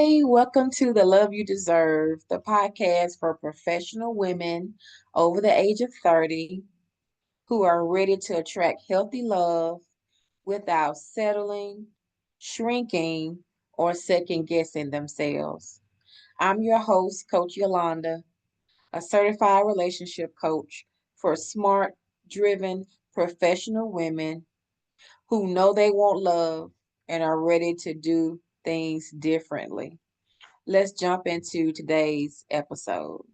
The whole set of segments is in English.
Hey, welcome to The Love You Deserve, the podcast for professional women over the age of 30 who are ready to attract healthy love without settling, shrinking, or second guessing themselves. I'm your host, Coach Yolanda, a certified relationship coach for smart, driven, professional women who know they want love and are ready to do things differently. Let's jump into today's episode.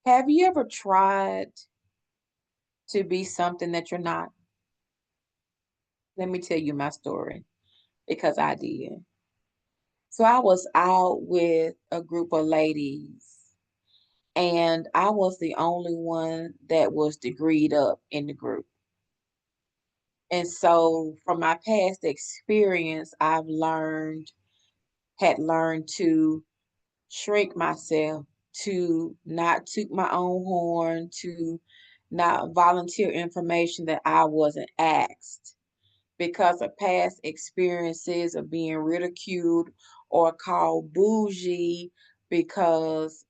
Have you ever tried to be something that you're not? Let me tell you my story because I did. So I was out with a group of ladies, and I was the only one that was degreed up in the group. And so from my past experience, had learned to shrink myself, to not toot my own horn, to not volunteer information that I wasn't asked because of past experiences of being ridiculed or called bougie because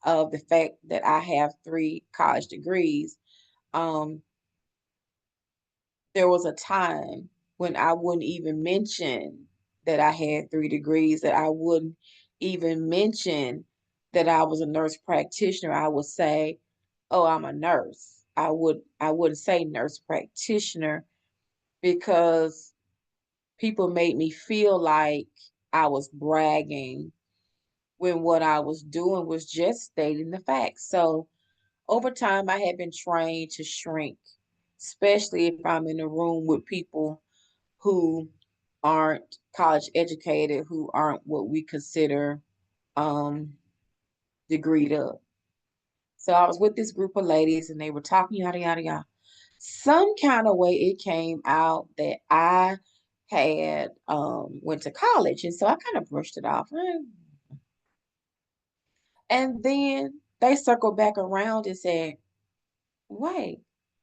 of the fact that I have three college degrees. Um, there was a time when I wouldn't even mention that I had three degrees, that I wouldn't even mention that I was a nurse practitioner. I would say, "Oh, I'm a nurse." I wouldn't say nurse practitioner because people made me feel like I was bragging when what I was doing was just stating the facts. So over time, I have been trained to shrink, especially if I'm in a room with people who aren't college educated, who aren't what we consider um, degreed up. So I was with this group of ladies and they were talking yada yada yada. Some kind of way it came out that I had went to college, and so I kind of brushed it off. And then they circled back around and said, "Wait,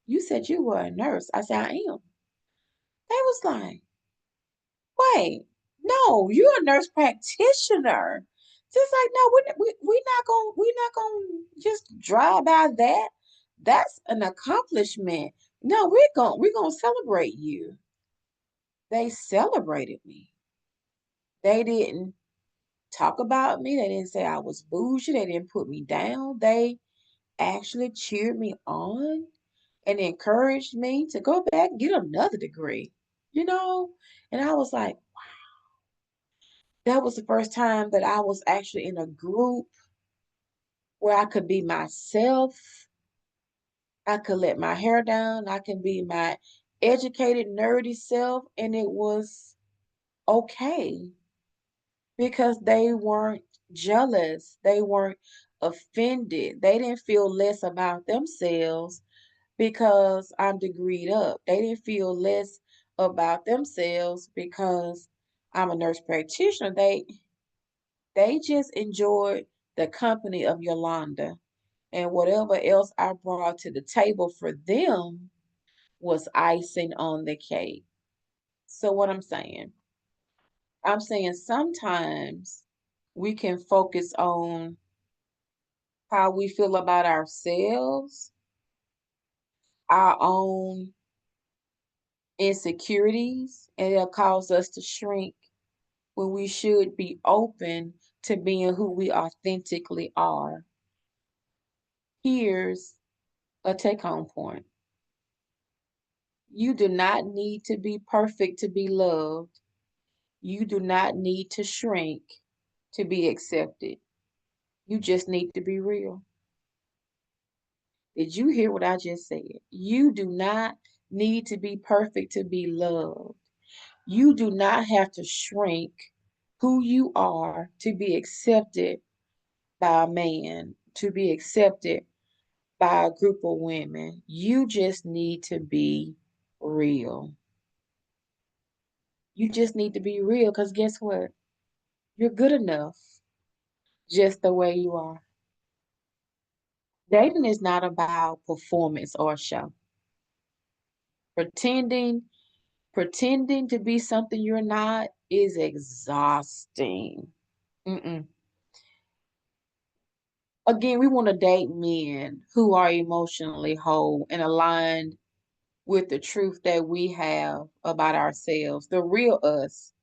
you said you were a nurse." I said, "I am." They was like, "Wait, no, you're a nurse practitioner." Just like, no, we're not gonna just drive by that. That's an accomplishment. No, we're gonna celebrate you. They celebrated me. They didn't talk about me. They didn't say I was bougie. They didn't put me down. They actually cheered me on and encouraged me to go back and get another degree, you know? And I was like, that was the first time that I was actually in a group where I could be myself. I could let my hair down. I can be my educated, nerdy self. And it was okay because they weren't jealous. They weren't offended. They didn't feel less about themselves because I'm degreed up. They didn't feel less about themselves because I'm a nurse practitioner. They just enjoyed the company of Yolanda. And whatever else I brought to the table for them was icing on the cake. So what I'm saying sometimes we can focus on how we feel about ourselves, our own insecurities, and it'll cause us to shrink when we should be open to being who we authentically are. Here's a take home point. You do not need to be perfect to be loved. You do not need to shrink to be accepted. You just need to be real. Did you hear what I just said? You do not need to be perfect to be loved. You do not have to shrink who you are to be accepted by a man, to be accepted by a group of women. You just need to be real. You just need to be real because guess what? You're good enough just the way you are. Dating is not about performance or show. Pretending, pretending to be something you're not is exhausting. Mm-mm. Again, we want to date men who are emotionally whole and aligned with the truth that we have about ourselves, the real us,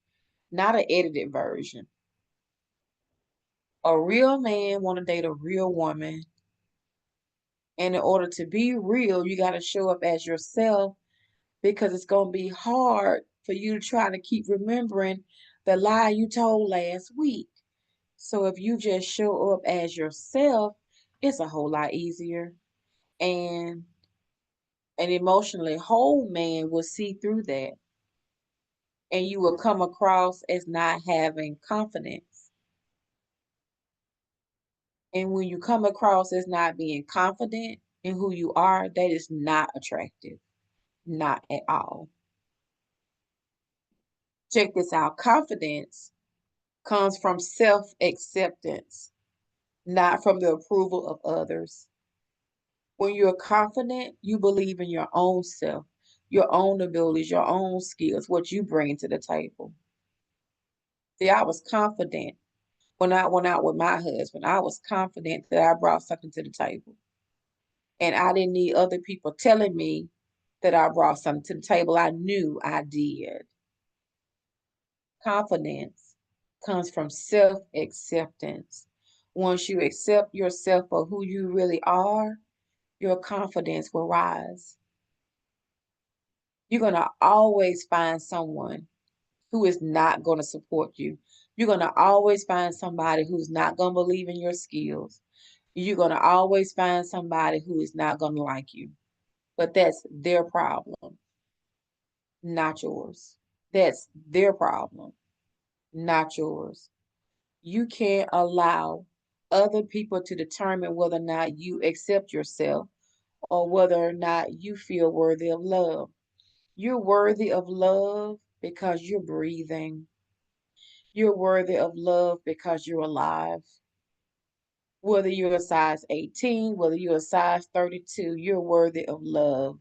not an edited version. A real man want to date a real woman, and in order to be real, you got to show up as yourself because it's going to be hard for you to try to keep remembering the lie you told last week. So if you just show up as yourself, it's a whole lot easier. And an emotionally whole man will see through that. And you will come across as not having confidence. And when you come across as not being confident in who you are, that is not attractive. Not at all. Check this out. Confidence comes from self acceptance, not from the approval of others. When you're confident, you believe in your own self, your own abilities, your own skills, what you bring to the table. See, I was confident when I went out with my husband. I was confident that I brought something to the table. And I didn't need other people telling me that I brought something to the table. I knew I did. Confidence comes from self acceptance. Once you accept yourself for who you really are, your confidence will rise. You're going to always find someone who is not going to support you. You're going to always find somebody who's not going to believe in your skills. You're going to always find somebody who is not going to like you. But that's their problem, not yours. That's their problem, not yours. You can't allow other people to determine whether or not you accept yourself or whether or not you feel worthy of love. You're worthy of love because you're breathing. You're worthy of love because you're alive. Whether you're a size 18, whether you're a size 32, you're worthy of love.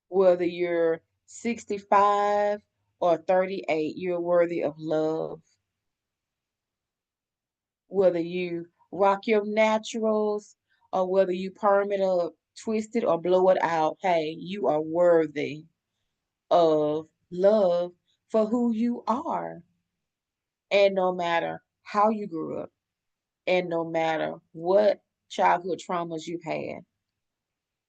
Whether you're 65 or 38, you're worthy of love. Whether you rock your naturals or whether you perm it up, twist it, or blow it out, hey, you are worthy of love for who you are. And no matter how you grew up, and no matter what childhood traumas you've had,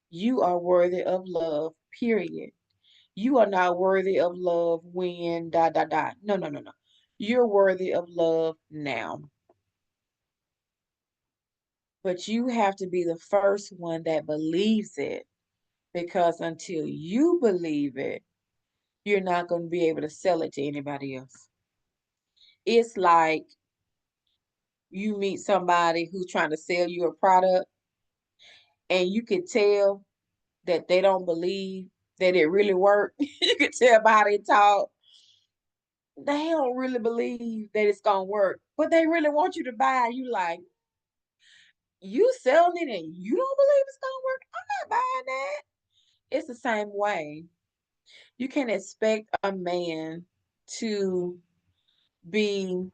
you are worthy of love, period. You are not worthy of love when dot dot dot. No, no, no, no. You're worthy of love now. But you have to be the first one that believes it because until you believe it, you're not going to be able to sell it to anybody else. It's like you meet somebody who's trying to sell you a product and you can tell that they don't believe that it really worked. You can tell by how they talk. They don't really believe that it's gonna work, but they really want you to buy. You like, you selling it and you don't believe it's gonna work. I'm not buying that. It's the same way. You can expect a man to be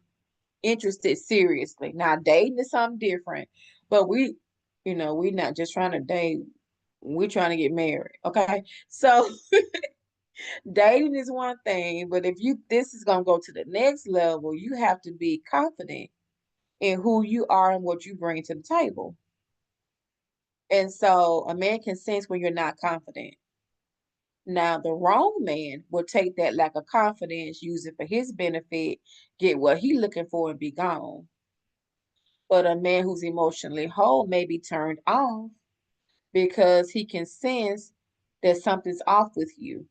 interested seriously. Now, dating is something different, but we're not just trying to date. We're trying to get married. Okay. So dating is one thing, but if this is gonna go to the next level, you have to be confident in who you are and what you bring to the table. And so a man can sense when you're not confident. Now, the wrong man will take that lack of confidence, use it for his benefit, get what he's looking for, and be gone. But a man who's emotionally whole may be turned off because he can sense that something's off with you.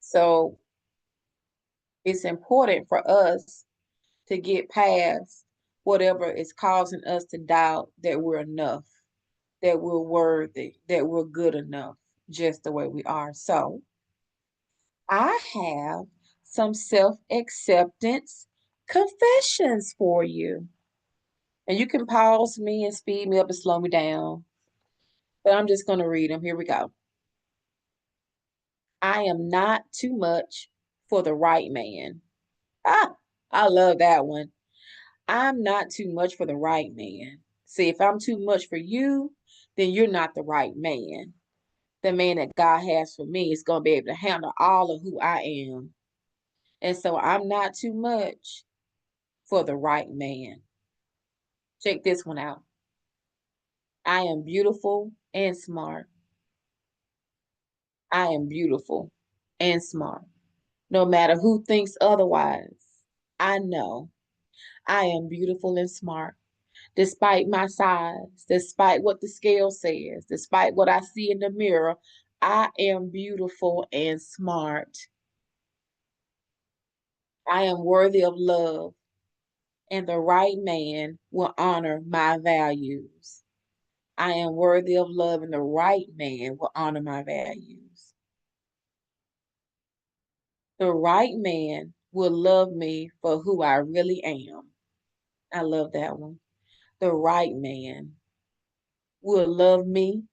So it's important for us to get past whatever is causing us to doubt that we're enough, that we're worthy, that we're good enough just the way we are. So I have some self acceptance confessions for you. And you can pause me and speed me up and slow me down, but I'm just going to read them. Here we go. I am not too much for the right man. Ah, I love that one. I'm not too much for the right man. See, if I'm too much for you, then you're not the right man. The man that God has for me is going to be able to handle all of who I am. And so I'm not too much for the right man. Check this one out. I am beautiful and smart. I am beautiful and smart. No matter who thinks otherwise, I know I am beautiful and smart. Despite my size, despite what the scale says, despite what I see in the mirror, I am beautiful and smart. I am worthy of love, and the right man will honor my values. I am worthy of love, and the right man will honor my values. The right man will love me for who I really am. I love that one. The right man will love me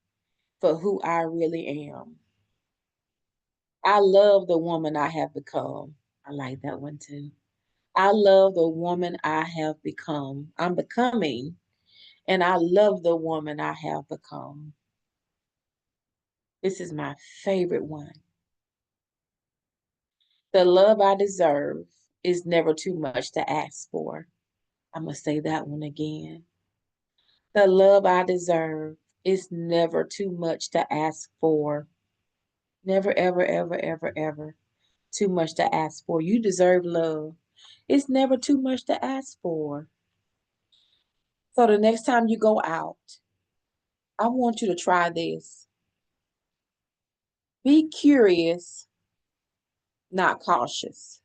for who I really am. I love the woman I have become. I like that one too. I love the woman I have become. I'm becoming, and I love the woman I have become. This is my favorite one. The love I deserve is never too much to ask for. I'm going to say that one again. The love I deserve is never too much to ask for. Never, ever, ever, ever, ever too much to ask for. You deserve love. It's never too much to ask for. So the next time you go out, I want you to try this. Be curious, not cautious.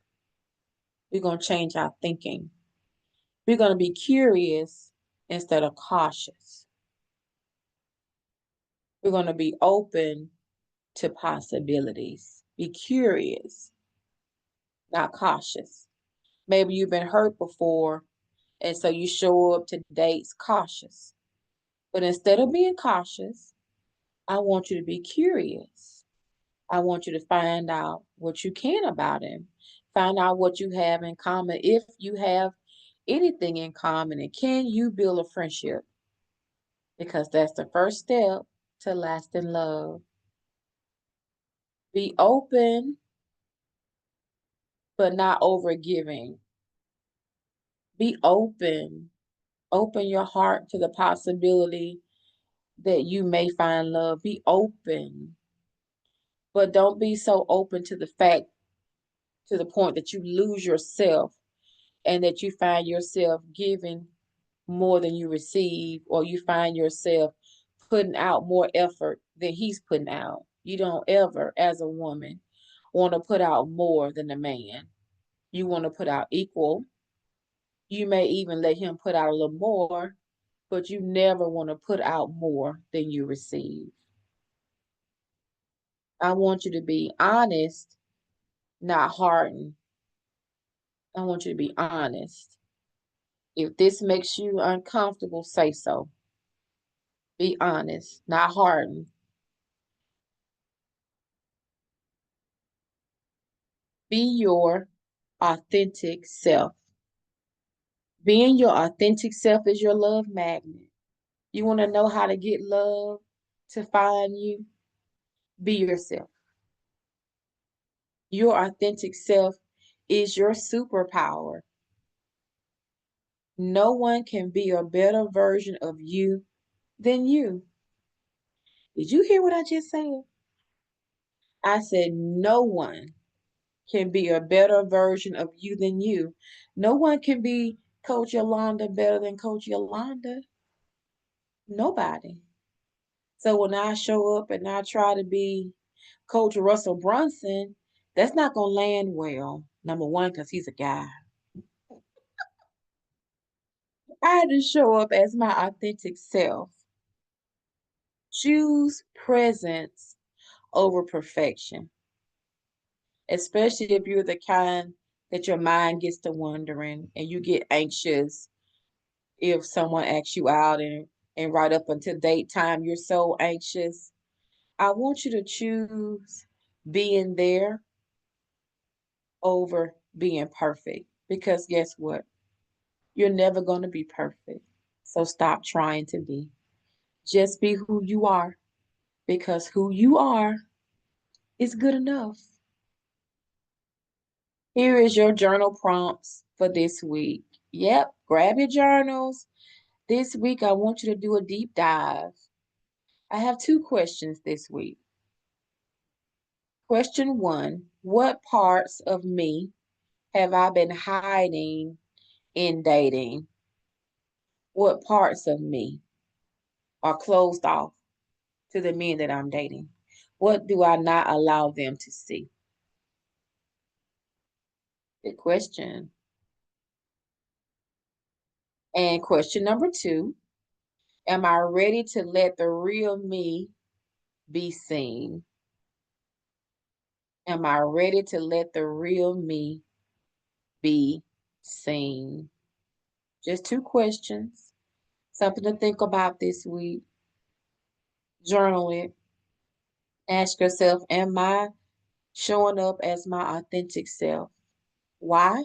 We're going to change our thinking. We're going to be curious instead of cautious. We're going to be open to possibilities. Be curious, not cautious. Maybe you've been hurt before, and so you show up to dates cautious. But instead of being cautious, I want you to be curious. I want you to find out what you can about him. Find out what you have in common, if you have anything in common, and can you build a friendship? Because that's the first step to lasting love. Be open, but not over giving. Be open. Open your heart to the possibility that you may find love. Be open, but don't be so open to the fact, to the point that you lose yourself and that you find yourself giving more than you receive, or you find yourself putting out more effort than he's putting out. You don't ever, as a woman, want to put out more than a man. You want to put out equal. You may even let him put out a little more, but you never want to put out more than you receive. I want you to be honest, not hardened. I want you to be honest. If this makes you uncomfortable, say so. Be honest, not hardened. Be your authentic self. Being your authentic self is your love magnet. You want to know how to get love to find you? Be yourself. Your authentic self is your superpower. No one can be a better version of you than you. Did you hear what I just said? I said, no one can be a better version of you than you. No one can be Coach Yolanda better than Coach Yolanda. Nobody. So when I show up and I try to be Coach Russell Brunson, that's not going to land well. Number one, because he's a guy. I had to show up as my authentic self. Choose presence over perfection, especially if you're the kind that your mind gets to wondering and you get anxious if someone asks you out, and right up until date time, you're so anxious. I want you to choose being there over being perfect. Because guess what? You're never going to be perfect. So stop trying to be. Just be who you are because who you are is good enough. Here is your journal prompts for this week. Yep, grab your journals. This week, I want you to do a deep dive. I have two questions this week. Question one, what parts of me have I been hiding in dating? What parts of me are closed off to the men that I'm dating? What do I not allow them to see? Good question. And question number two, am I ready to let the real me be seen? Am I ready to let the real me be seen? Just two questions, something to think about this week. Journal it. Ask yourself, am I showing up as my authentic self? Why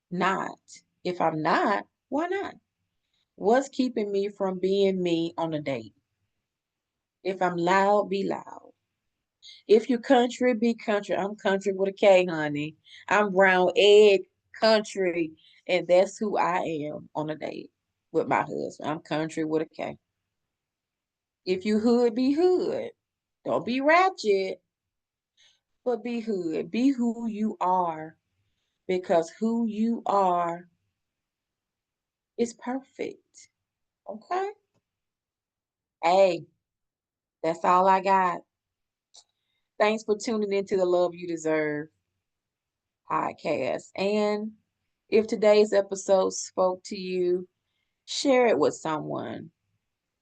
not? If I'm not, why not? What's keeping me from being me on a date? If I'm loud, be loud. If you country, be country. I'm country with a K, honey. I'm brown egg country, and that's who I am on a date with my husband. I'm country with a K. If you hood, be hood. Don't be ratchet, but be hood. Be who you are because who you are is perfect. Okay? Hey, that's all I got. Thanks for tuning into the Love You Deserve podcast. And if today's episode spoke to you, share it with someone.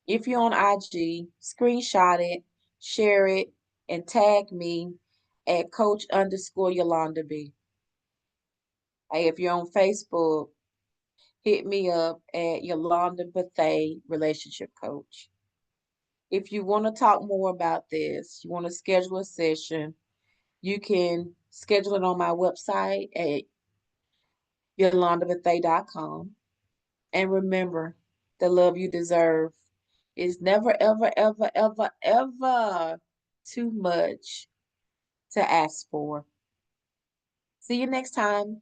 If you're on IG, screenshot it, share it, and tag me at Coach_Yolanda B. Hey, if you're on Facebook, hit me up at Yolanda Bethay Relationship Coach. If you want to talk more about this, you want to schedule a session, you can schedule it on my website at yolandabethay.com. And remember, the love you deserve is never, ever, ever, ever, ever too much to ask for. See you next time.